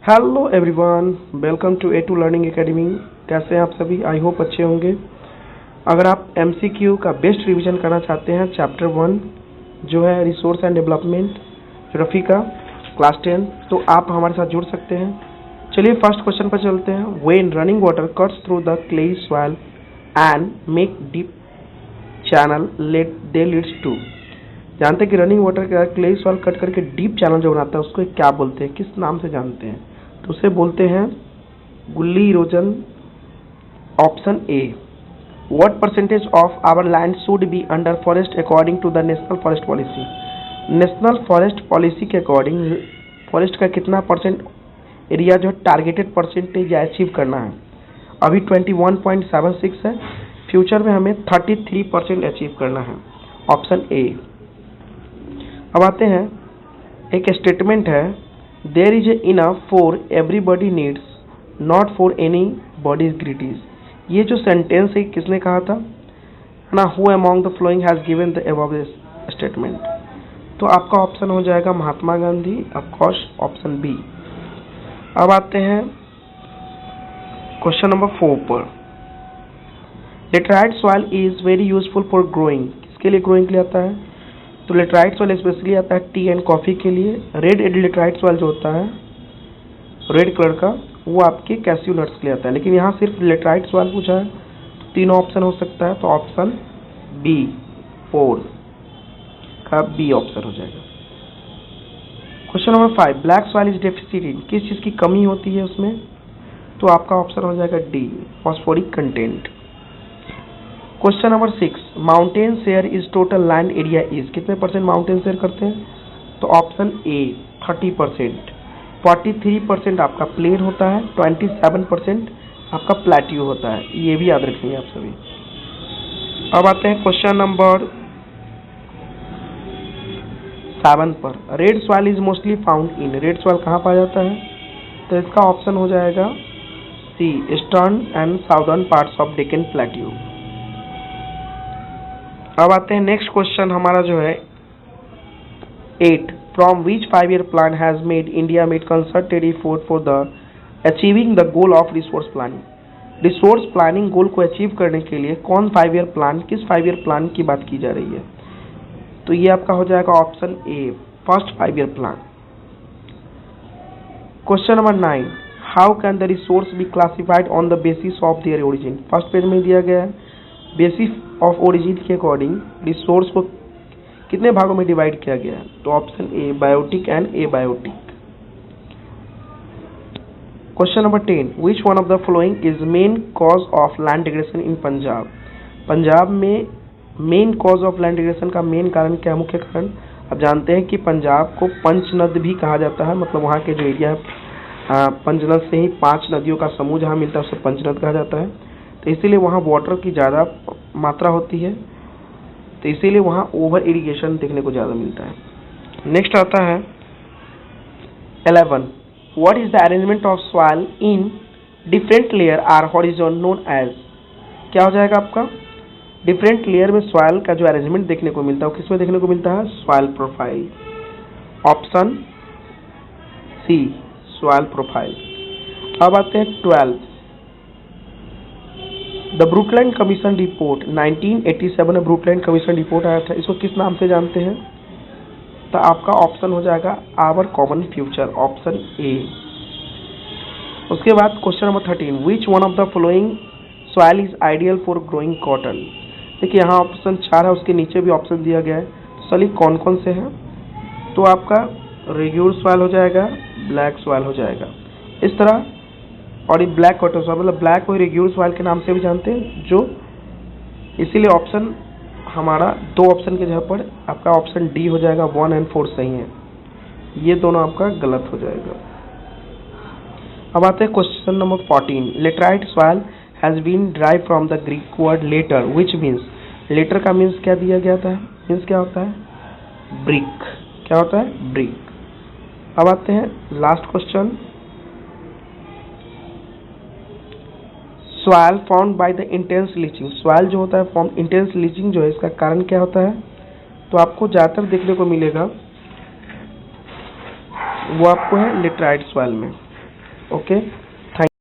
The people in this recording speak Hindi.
Hello everyone, welcome to A two learning academy. कैसे हैं आप सभी? आई होप अच्छे होंगे। अगर आप एमसीक्यू का बेस्ट रिवीजन करना चाहते हैं, चैप्टर 1 जो है रिसोर्स एंड डेवलपमेंट ज्योग्राफी का क्लास 10, तो आप हमारे साथ जुड़ सकते हैं। चलिए फर्स्ट क्वेश्चन पर चलते हैं। When running water cuts through the clayey soil and make deep channel leads to. जानते हैं कि रनिंग वाटर का क्लेई सॉइल कट करके डीप चैनल जो बनाता है उसको क्या बोलते हैं, किस नाम से जानते हैं? तो उसे बोलते हैं gully erosion. Option A. What percentage of our land should be under forest according to the national forest policy? National forest policy के अकॉर्डिंग फॉरेस्ट का कितना परसेंट एरिया जो है टारगेटेड परसेंटेज अचीव करना है? अभी 21.76 है, फ्यूचर में हमें 33% अचीव करना है। Option A. अब आते हैं, एक स्टेटमेंट है, there is enough for everybody needs not for anybody's greed. ये जो सेंटेंस है किसने कहा था ना? Who among the following has given the above statement? तो आपका ऑप्शन हो जाएगा Mahatma Gandhi, of course option B. अब आते हैं क्वेश्चन नंबर 4 पर। Laterite soil is very useful for growing. किसके लिए ग्रोइंग के लिए आता है? तो लेटराइट सॉइल स्पेशली आता है टी एंड कॉफी के लिए। रेड लेटराइट सॉइल जो होता है रेड कलर का, वो आपके कैस्यू नट्स के लिए आता है। लेकिन यहाँ सिर्फ लेटराइट सॉइल पूछा है, तो तीनों ऑप्शन हो सकता है, तो ऑप्शन बी 4 का बी ऑप्शन हो जाएगा। Question number 5, black soil is deficit in. किस चीज़ की कमी होती है उसमें? तो आपका ऑप्शन हो जाएगा D, phosphoric content. Question number 6, mountain share is total land area is. कितने परसेंट माउंटेन शेयर करते हैं? तो ऑप्शन ए 30%। 43% आपका प्लेन होता है, 27% आपका प्लेट्यू होता है। ये भी याद रखेंगे आप सभी। अब आते हैं क्वेश्चन नंबर 7 पर। Red soil is mostly found in. Red soil कहाँ पाया जाता है? तो इसका ऑप्शन हो जाएगा C, eastern and southern parts of Deccan plateau. अब आते हैं नेक्स्ट क्वेश्चन हमारा जो है 8, from which 5-year plan has made India made concerted effort for the achieving the goal of resource planning. Resource planning goal को अचीव करने के लिए कौन 5-year प्लान, किस 5-year प्लान की बात की जा रही है? तो ये आपका हो जाएगा option A, first 5-year plan. Question number 9, how can the resource be classified on the basis of their origin. First page में दिया गया है, बेसिस ऑफ ओरिजिन के अकॉर्डिंग रिसोर्स को कितने भागों में डिवाइड किया गया है? तो option A, biotic and abiotic. Question number 10, which one of the following is main cause of land degradation in Punjab. Punjab में main cause of land degradation का मेन कारण क्या है, मुख्य कारण? अब जानते हैं कि पंजाब को पंचनद भी कहा जाता है, मतलब वहाँ के जो एरिया है पंचनद से ही 5 नदियों का समूह जहाँ मिलता है उसे पंचनद कहा जाता है। तो इसीलिए वहाँ वाटर की ज़्यादा मात्रा होती है, तो इसीलिए वहाँ ओवर इरिगेशन देखने को ज़्यादा मिलता है। नेक्स्ट आता है 11, what is the arrangement of soil in different layer or horizon known as. क्या हो जाएगा आपका? डिफरेंट लेयर में सॉइल का जो अरेंजमेंट देखने को मिलता है वो किसमें देखने को मिलता है? Soil profile. Option C, soil profile. अब आते हैं 12, द ब्रुकलैंड कमीशन रिपोर्ट 1987 में ब्रुकलैंड कमीशन रिपोर्ट आया था, इसको किस नाम से जानते हैं? तो आपका ऑप्शन हो जाएगा our common future, option A. उसके बाद question number 13, which one of the following soil is ideal for growing cotton. देखिए यहाँ ऑप्शन 4 है, उसके नीचे भी ऑप्शन दिया गया है, तो चलिए कौन कौन से हैं? तो आपका रेग्यूलर सॉइल हो जाएगा, ब्लैक सॉइल हो जाएगा, इस तरह। और ये ब्लैक कॉटन सॉइल, मतलब ब्लैक को रेग्यूलर सॉइल के नाम से भी जानते हैं, जो इसीलिए ऑप्शन हमारा 2 ऑप्शन की जगह पर आपका ऑप्शन डी हो जाएगा, 1 और 4 सही है, ये दोनों आपका गलत हो जाएगा। अब आते हैं question number 14, laterite soil has been drive from the Greek word later which means. Later का मीन्स क्या दिया गया था? मीन्स क्या होता है? ब्रिक। क्या होता है? ब्रिक। अब आते हैं last question, soil found by the intense leaching. Soil जो होता है फॉर्म इंटेंस लीचिंग जो है, इसका कारण क्या होता है? तो आपको ज़्यादातर देखने को मिलेगा वो आपको है लेटराइट सॉइल में। ओके।